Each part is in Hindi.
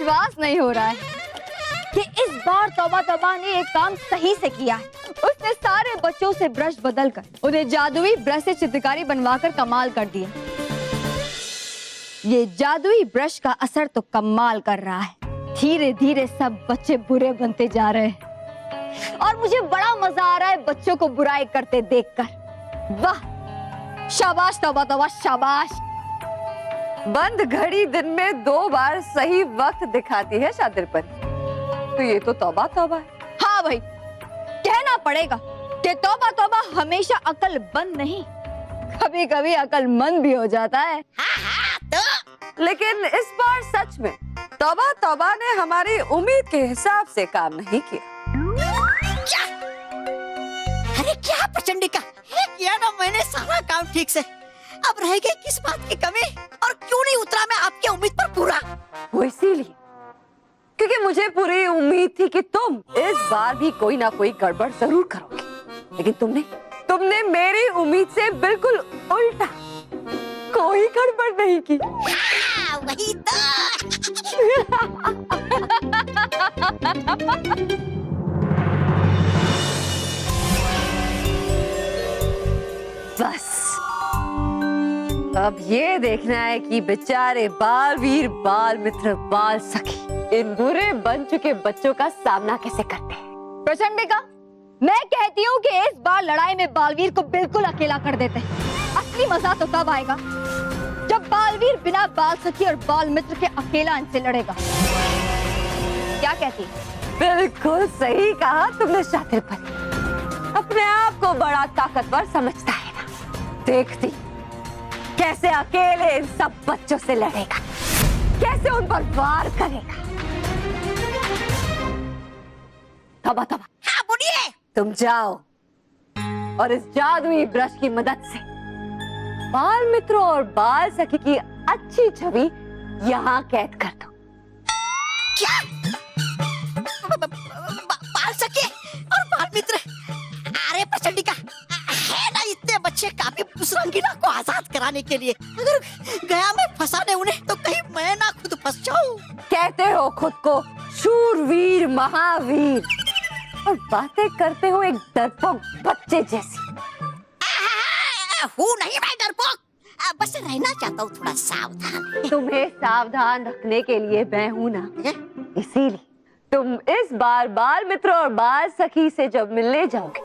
विश्वास नहीं हो रहा है कि इस बार तौबा तौबा ने एक काम सही से किया है। उसने सारे बच्चों से ब्रश बदलकर उन्हें जादुई ब्रश से चित्रकारी बनवाकर कमाल कर दिया। ये जादुई ब्रश का असर तो कमाल कर रहा है। धीरे धीरे सब बच्चे बुरे बनते जा रहे हैं और मुझे बड़ा मजा आ रहा है बच्चों को बुराई करते देखकर। वाह, शाबाश तौबा तौबा, शाबाश। बंद घड़ी दिन में 2 बार सही वक्त दिखाती है शातिरपन। तो ये तो तौबा तौबा है। हाँ भाई, कहना पड़ेगा कि तौबा तौबा हमेशा अक्लमंद नहीं, कभी कभी अक्लमंद भी हो जाता है। हाँ तो लेकिन इस बार सच में तौबा तौबा ने हमारी उम्मीद के हिसाब से काम नहीं किया। क्या? अरे क्या प्रचंडिका, किया ना मैंने सारा काम ठीक से। अब रह गई किस बात की कमी, और क्यों नहीं उतरा मैं आपकी उम्मीद पर पूरा? वो इसीलिए क्योंकि मुझे पूरी उम्मीद थी कि तुम इस बार भी कोई ना कोई गड़बड़ जरूर करोगे, लेकिन तुमने मेरी उम्मीद से बिल्कुल उल्टा कोई गड़बड़ नहीं की। हाँ, वही तो। बस अब ये देखना है कि बेचारे बालवीर, बाल मित्र, बाल सखी इन बुरे बन चुके बच्चों का सामना कैसे करते हैं। प्रचंडिका, मैं कहती हूँ कि इस बार लड़ाई में बालवीर को बिल्कुल अकेला कर देते हैं। असली मजा तो तब आएगा जब बालवीर बिना बाल सखी और बाल मित्र के अकेला इनसे लड़ेगा। क्या कहती है? बिल्कुल सही कहा तुमने शातिरपन। अपने आप को बड़ा ताकतवर समझता है ना। देखती कैसे अकेले इन सब बच्चों से लड़ेगा, कैसे उन पर वार करेगा। तौबा तौबा, हाँ बोलिए। तुम जाओ और इस जादुई ब्रश की मदद से बाल मित्रों और बाल सखी की अच्छी छवि यहाँ कैद कर दो। क्या? बाल सके और बाल मित्र? अरे प्रचंडिका, है ना इतने बच्चे काफी उस रंगीला को आजाद कराने के लिए। अगर गया मैं फंसाने उन्हें तो कहीं मैं ना खुद फंस जाऊं। कहते हो खुद को शूरवीर, महावीर, और बातें करते हो एक डरपोक बच्चे जैसी। हूँ नहीं मैं डरपोक, बस रहना चाहता हूँ थोड़ा सावधान। तुम्हें सावधान रखने के लिए मैं हूँ ना, इसीलिए तुम इस बार बाल मित्र और बाल सखी से जब मिलने जाओगे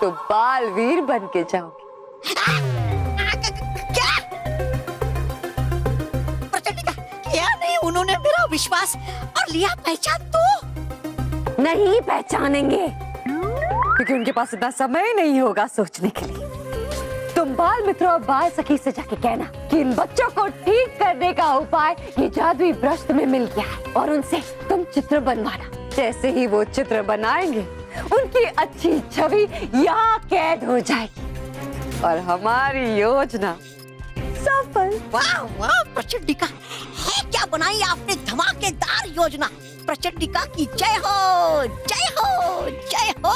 तो बालवीर बन के जाओगे। क्या? प्रचंडिका, क्या नहीं उन्होंने मेरा विश्वास और लिया पहचान तो? नहीं पहचानेंगे क्योंकि उनके पास इतना समय नहीं होगा सोचने के लिए। तुम बाल मित्र और बाल सखी से जाके कहना कि इन बच्चों को ठीक करने का उपाय ये जादुई ब्रश तुम्हें मिल गया है, और उनसे तुम चित्र बनवाना। जैसे ही वो चित्र बनाएंगे उनकी अच्छी छवि यहाँ कैद हो जाएगी और हमारी योजना सफल। वाह वाह प्रचंडिका, है क्या बनाई आपने धमाकेदार योजना। प्रचंडिका की जय हो, जय हो, जय हो।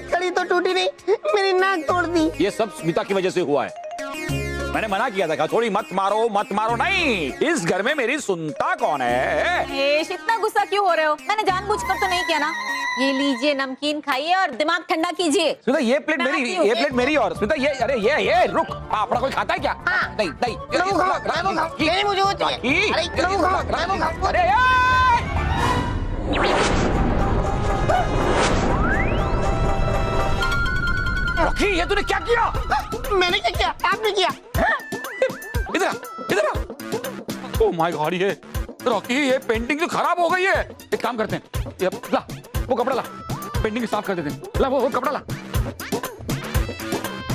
कड़ी तो टूटी नहीं, मेरी नाक तोड़ दी। ये सब स्मिता की वजह से हुआ है। मैंने मना किया था, थोड़ी मत मारो मत मारो। नहीं, इस घर में मेरी सुनता कौन है? इतना गुस्सा क्यों हो रहे हो? मैंने जानबूझकर तो नहीं किया ना। ये लीजिए, नमकीन खाइए और दिमाग ठंडा कीजिए। स्मिता ये प्लेट मेरी और स्मिता ये, अरे ये रुक, अपना कोई खाता है क्या? नहीं नहीं, मुझे वो चाहिए। अरे रॉकी, ये तूने क्या किया? मैंने क्या किया? आपने किया। इधर ओह माय गॉड, ये रॉकी, ये पेंटिंग तो खराब हो गई है। एक काम करते हैं, ये ला वो कपड़ा ला, पेंटिंग साफ कर देते हैं। ला वो कपड़ा ला,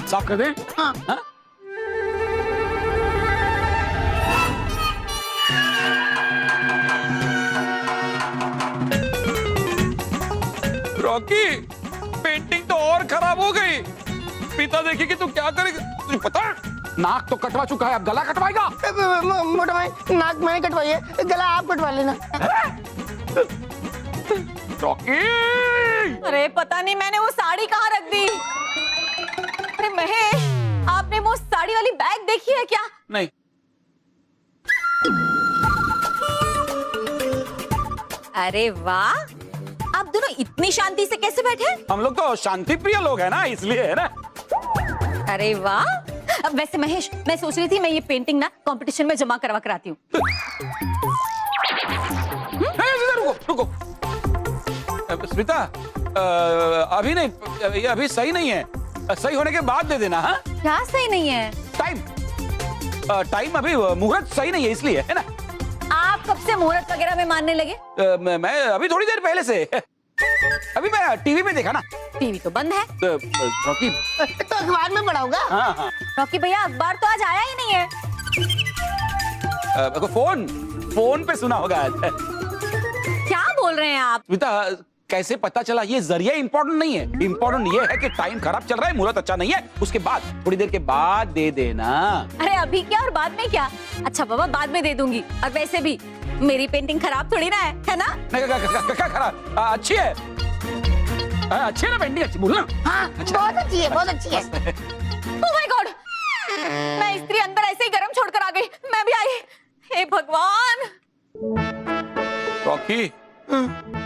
साफ कर दे। हाँ। रॉकी, पेंटिंग तो और खराब हो गई। पिता देखेगी तो क्या करेगा तुझे पता है? नाक तो कटवा चुका है, अब गला कटवाएगा। मोटा भाई, नाक मैंने कटवाई है, गला आप कटवा लेना। रॉकी अरे पता नहीं मैंने वो साड़ी कहाँ रख दी। अरे महेश, आपने वो साड़ी वाली बैग देखी है क्या? नहीं। अरे वाह, आप दोनों इतनी शांति से कैसे बैठे? हम लोग तो शांति प्रिय लोग हैं ना, इसलिए है ना। अरे वाह। अब वैसे महेश, मैं सोच रही थी मैं ये पेंटिंग ना कंपटीशन में जमा करवा कर आती हूँ। रुको रुको स्मिता, अभी नहीं, ये अभी सही नहीं है, सही होने के बाद दे देना। हाँ क्या सही नहीं है? टाइम अभी मुहूर्त सही नहीं है, इसलिए है ना। आप कब से मुहूर्त वगैरह में मानने लगे? मैं अभी थोड़ी देर पहले से। अभी मैं टीवी में देखा ना। टीवी तो बंद है। रॉकी तो अखबार में पढ़ा होगा। हाँ हाँ रॉकी भैया, अखबार तो आज आया ही नहीं है। फोन पे सुना होगा। क्या बोल रहे हैं आप? स्मिता, कैसे पता चला? ये जरिया इंपॉर्टेंट नहीं है, इंपॉर्टेंट ये है कि टाइम खराब चल रहा है, मुहूर्त अच्छा नहीं है, उसके बाद थोड़ी देर के बाद दे देना। अरे अभी क्या और बाद में क्या? अच्छा बाबा, बाद में दे दूंगी। और वैसे भी मेरी पेंटिंग खराब थोड़ी ना है ना? क्या खराब? अच्छी है, अच्छी है ना पेंटिंग, अच्छी बोलना। हाँ, बहुत अच्छी है, बहुत अच्छी है। ओह माय गॉड, मैं स्त्री अंदर ऐसे ही गरम छोड़कर आ गई, मैं भी आई। हे भगवान। रॉकी,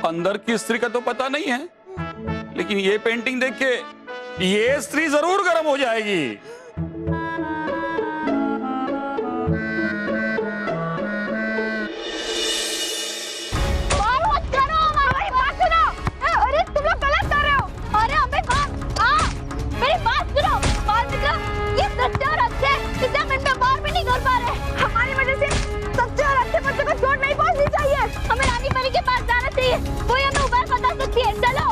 अंदर की स्त्री का तो पता नहीं है, लेकिन ये पेंटिंग देख के ये स्त्री जरूर गर्म हो जाएगी। अरे तुम लोग गलत कर रहे हो। अरे अबे मेरी बात सुनो। ये सच्चे और अच्छे इतने मिनट में बाहर भी नहीं कर पा रहे। हमारी वजह से सच्चे और अच्छे बच्चों को चोट नहीं पहुंचनी चाहिए। हमें रानी परी के पास जाना चाहिए, कोई हमें उपाय बता सकती है। चलो।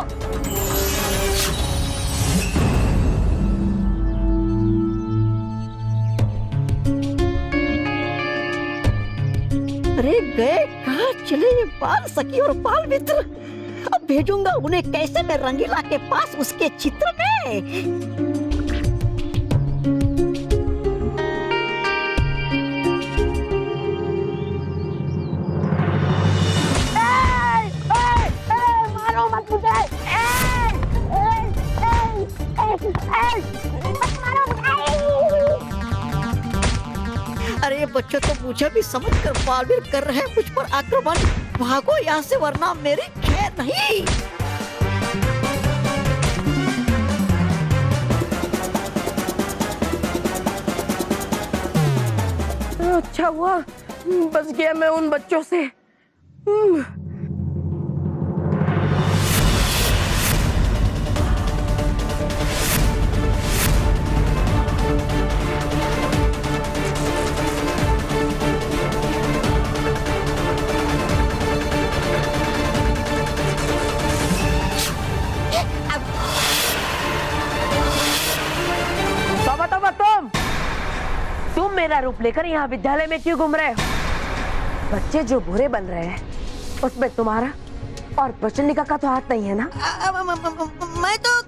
अरे गए कहाँ चले ये बाल सखी और बाल मित्र? अब भेजूंगा उन्हें कैसे मैं रंगीला के पास उसके चित्र में। मारो मत मुझे। अरे ये बच्चे तो मुझे भी समझ कर मारपीट कर रहे हैं, मुझ पर आक्रमण। भागो यहाँ से वरना मेरी खैर नहीं। अच्छा हुआ बच गया मैं उन बच्चों से। तुम मेरा रूप लेकर यहाँ विद्यालय में क्यों घूम रहे हो? बच्चे जो बुरे बन रहे हैं उसमें तुम्हारा और प्रचंडिका का तो हाथ नहीं है ना? मैं तो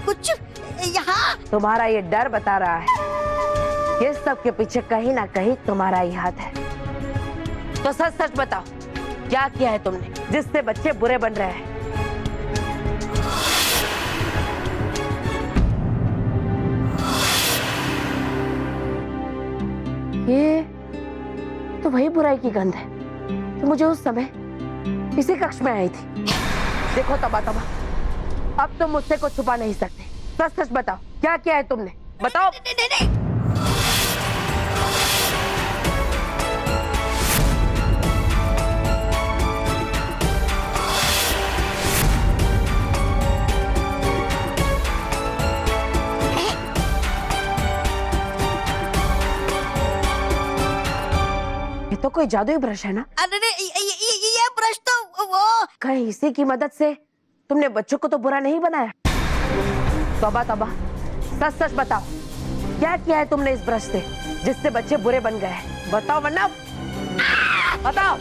कुछ यहाँ। तुम्हारा ये डर बता रहा है ये सब के पीछे कहीं ना कहीं तुम्हारा ही हाथ है। तो सच सच बताओ, क्या किया है तुमने जिससे बच्चे बुरे बन रहे हैं? ये तो वही बुराई की गंध है जो मुझे उस समय इसी कक्ष में आई थी। देखो तबा तबा, अब तुम मुझसे कुछ छुपा नहीं सकते। सच सच बताओ, क्या किया है तुमने? बताओ। नहीं। तो कोई जादुई ब्रश है ना? अरे ये ब्रश तो वो कहीं इसी की मदद से तुमने बच्चों को तो बुरा नहीं बनाया? तौबा तौबा, सच सच बताओ, क्या किया है तुमने इस ब्रश से जिससे बच्चे बुरे बन गए हैं? बताओ वरना बताओ,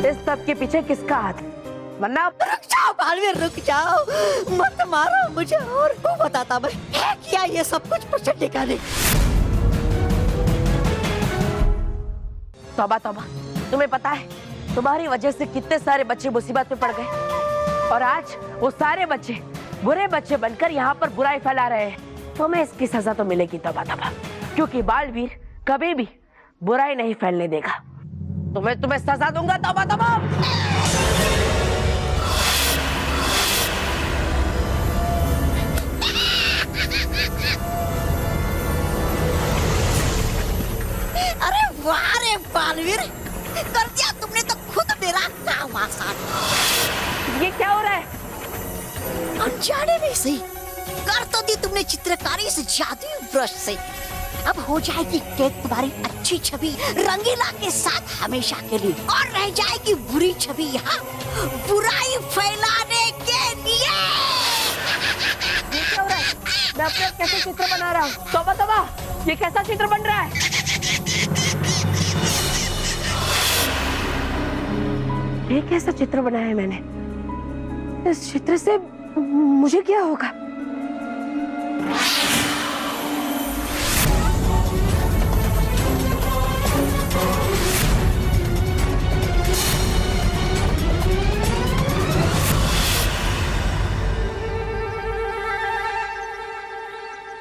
इस सब के पीछे किसका हाथ? वरना रुक जाओ बालवीर, रुक जाओ, मत मारो मुझे और को बताता मैं क्या ये सब कुछ प्रचंडिका ने। तौबा तौबा, तुम्हें पता है तुम्हारी वजह से कितने सारे बच्चे मुसीबत में पड़ गए और आज वो सारे बच्चे बुरे बच्चे बनकर यहाँ पर बुराई फैला रहे हैं। तुम्हें इसकी सजा तो मिलेगी तबा तबा, क्योंकि बालवीर कभी भी बुराई नहीं फैलने देगा। तुम्हें सजा दूंगा तबा तबा। अरे वाह रे बालवीर, कर दिया तुमने तो खुद मेरा काम आसान। ये क्या हो रहा है? अनजाने में सही कर तो दी तुमने चित्रकारी से जादुई ब्रश से। अब हो जाएगी केक तुम्हारी अच्छी छवि रंगीला के साथ हमेशा के लिए, और रह जाएगी बुरी छवि यहाँ बुराई फैलाने के लिए। ये क्या हो रहा है? मैं अपने आप कैसे चित्र बना रहा हूँ? तौबा तौबा, ये कैसा चित्र बन रहा है? ये कैसा चित्र बनाया है मैंने? इस चित्र से मुझे क्या होगा?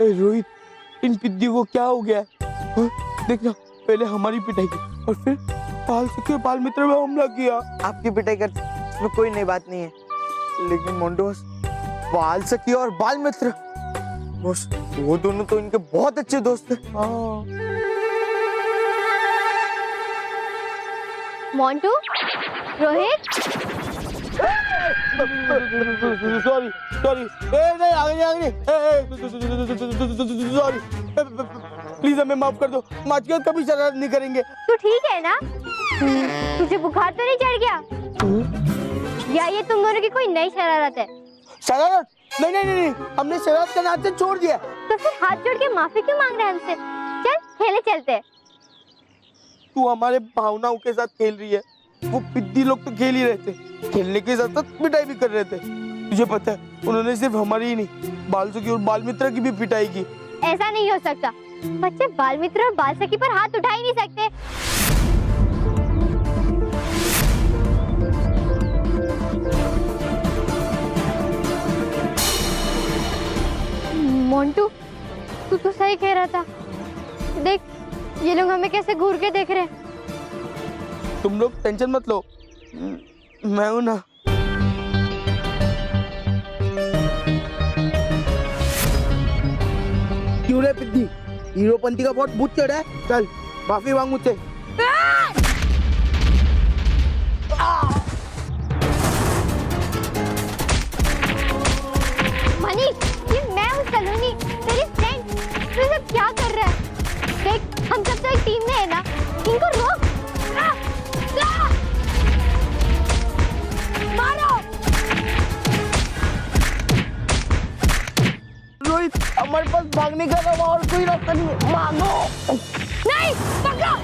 रोहित, इन पिद्दी को क्या हो गया? देखना, पहले हमारी पिटाई की और फिर बाल सखी और बाल मित्र में हमला किया। आपकी पिटाई कर इसमें कोई नई बात नहीं है, लेकिन मोंटू बॉस, बाल सखी और बाल मित्र बॉस, वो दोनों तो इनके बहुत अच्छे दोस्त हैं। मोंटू, रोहित, सॉरी, नहीं आगे सॉरी, प्लीज हमें माफ कर दो, आज के बाद कभी शरारत नहीं करेंगे। तू ठीक है ना? तुझे बुखार तो नहीं चढ़ गया? या ये तुम दोनों की कोई नई शरारत है? शरारत? नहीं, हमने शरारत करना हाथ से छोड़ दिया। तो फिर हाथ जोड़ के माफी क्यों मांग रहे हैं हमसे? चल खेले चलते। तू हमारे भावनाओं के साथ खेल रही है, वो पिद्दी लोग तो खेल ही रहे थे, खेलने के साथ साथ पिटाई भी कर रहे थे। तुझे पता है, उन्होंने सिर्फ हमारी ही नहीं, बाल सखी और बाल मित्र की भी पिटाई की। ऐसा नहीं हो सकता, बच्चे बाल मित्र और बाल सखी पर हाथ उठा ही नहीं सकते। मोंटू, तू तो सही कह रहा था। देख, ये लोग हमें कैसे घूर के देख रहे हैं। तुम लोग टेंशन मत लो, मैं हूं ना। क्यों रे पिद्दी, हीरोपंती का बहुत भूत चढ़ा है? चल माफी मांग मुझसे। मनीष, ये मैं हूँ सलोनी, तेरी फ्रेंड। तू सब क्या कर रहा है? देख, हम सब तो एक टीम में है ना, इनको रोक। मारो। रोहित, हमारे पास भागने का अलावा और कोई रास्ता नहीं है, मांगो। नहीं, पकड़ो।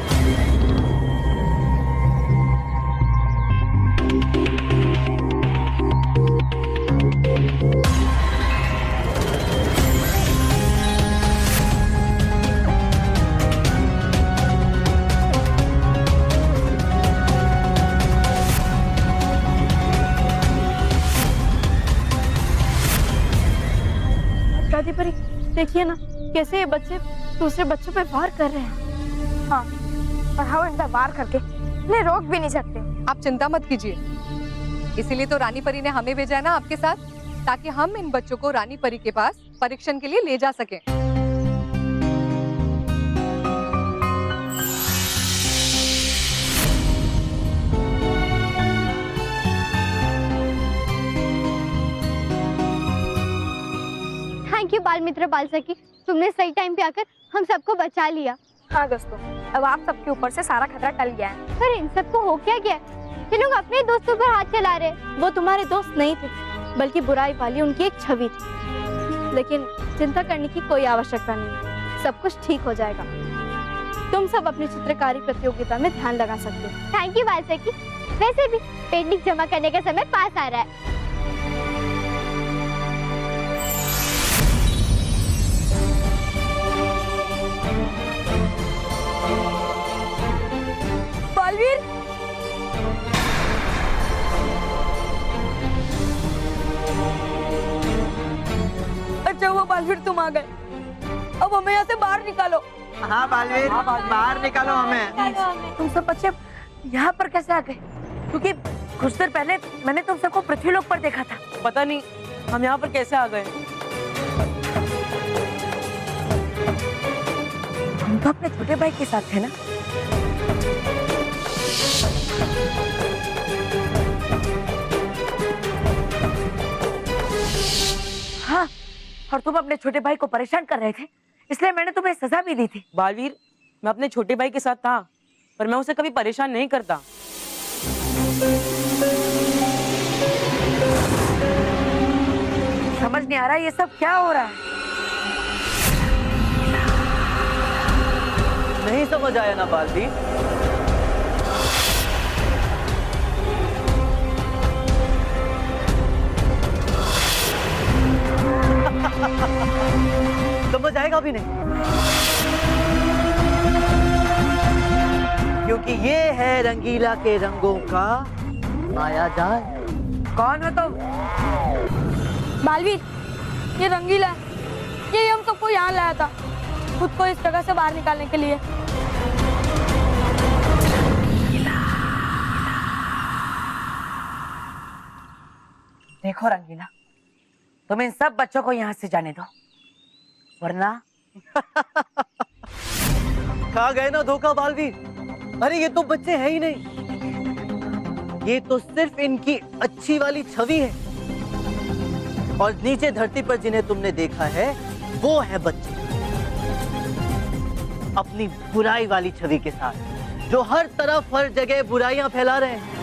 दादी परी, देखिए ना कैसे ये बच्चे दूसरे बच्चों पे वार कर रहे हैं। हाँ, और हम इन पर वार करके इन्हें रोक भी नहीं सकते। आप चिंता मत कीजिए, इसीलिए तो रानी परी ने हमें भेजा है ना आपके साथ, ताकि हम इन बच्चों को रानी परी के पास परीक्षण के लिए ले जा सकें। थैंक यू बाल मित्र बाल सखी, तुमने सही टाइम पे आकर हम सबको बचा लिया। हाँ दोस्तों, अब आप सबके ऊपर से सारा खतरा टल गया है। पर इन सबको हो क्या गया? ये लोग अपने दोस्तों पर हाथ चला रहे। वो तुम्हारे दोस्त नहीं थे, बल्कि बुराई वाली उनकी एक छवि थी। लेकिन चिंता करने की कोई आवश्यकता नहीं, सब कुछ ठीक हो जाएगा। तुम सब अपनी चित्रकारी प्रतियोगिता में ध्यान लगा सकते हो। थैंक यू बाल सखी। वैसे भी पेंटिंग जमा करने का समय पास आ रहा है। बालवीर, बचा हुआ बालवीर तुम आ गए। अब हमें यहाँ से बाहर निकालो। हाँ बालवीर, बाहर निकालो हमें। तुम सब बच्चे यहाँ पर कैसे आ गए? क्योंकि कुछ देर पहले मैंने तुम सबको पृथ्वीलोक पर देखा था। पता नहीं हम यहाँ पर कैसे आ गए। हम तो अपने छोटे भाई के साथ थे ना। हाँ, और तुम अपने छोटे भाई को परेशान कर रहे थे, इसलिए मैंने तुम्हें सजा भी दी थी। बालवीर, मैं अपने छोटे भाई के साथ था, पर मैं उसे कभी परेशान नहीं करता। समझ नहीं आ रहा ये सब क्या हो रहा है। नहीं समझ आया ना बालवीर? समझ आएगा भी नहीं, क्योंकि ये है रंगीला के रंगों का मायाजाल। कौन हो तुम? बालवीर, ये रंगीला है। ये हम सबको यहाँ लाया था, खुद को इस जगह से बाहर निकालने के लिए। देखो रंगीला, तुम इन सब बच्चों को यहाँ से जाने दो, वरना खा गए ना धोखा बालवीर। अरे ये तो बच्चे हैं ही नहीं, ये तो सिर्फ इनकी अच्छी वाली छवि है, और नीचे धरती पर जिन्हें तुमने देखा है वो है बच्चे अपनी बुराई वाली छवि के साथ, जो हर तरफ हर जगह बुराइयां फैला रहे हैं।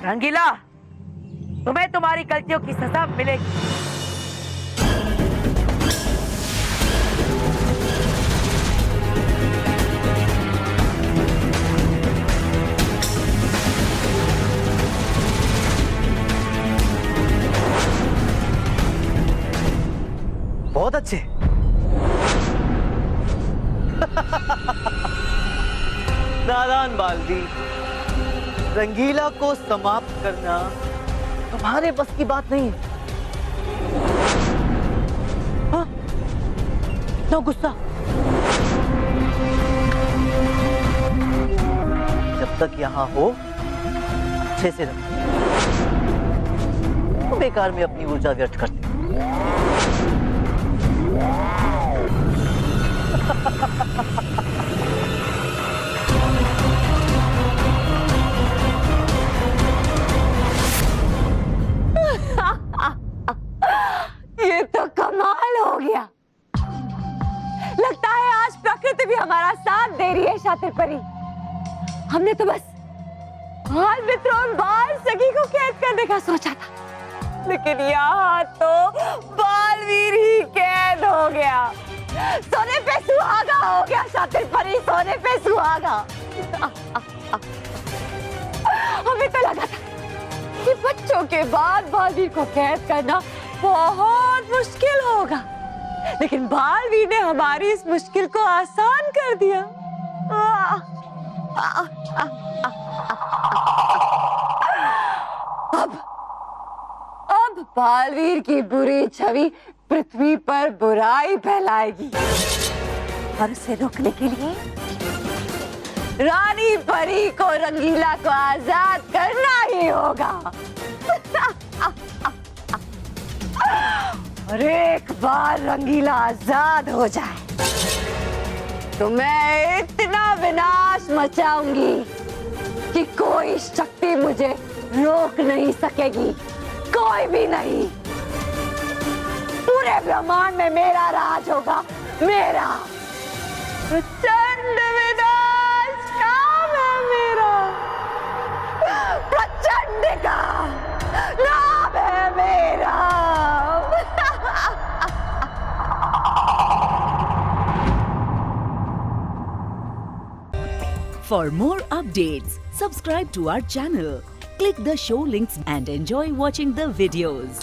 रंगीला, तुम्हें तुम्हारी गलतियों की सजा मिलेगी। बहुत अच्छे। नादान बालवीर, रंगीला को समाप्त करना तुम्हारे बस की बात नहीं है। हाँ? इतना गुस्सा? जब तक यहाँ हो अच्छे से रहो, बेकार में अपनी ऊर्जा व्यर्थ करते। ये तो कमाल हो गया। लगता है आज प्रकृति भी हमारा साथ दे रही है शातिर परी। हमने तो बस बाल मित्र और बाल सखी को कैद करने का सोचा था, लेकिन यहाँ तो बालवीर ही कैद हो गया। सोने पे सुहागा हो गया शातिर परी, सोने पे सुहागा। हमें तो लगा था कि बच्चों के बाद बालवीर को कैद करना बहुत मुश्किल होगा, लेकिन बालवीर ने हमारी इस मुश्किल को आसान कर दिया। अब बालवीर की बुरी छवि पृथ्वी पर बुराई फैलाएगी, और उसे रोकने के लिए रानी परी को रंगीला को आजाद करना ही होगा। और एक बार रंगीला आजाद हो जाए तो मैं इतना विनाश मचाऊंगी कि कोई शक्ति मुझे रोक नहीं सकेगी, कोई भी नहीं। पूरे ब्रह्मांड में मेरा राज होगा, मेरा प्रचंड विनाश काम है मेरा, प्रचंड का नाम है मेरा। For more updates, subscribe to our channel, click the show links and enjoy watching the videos.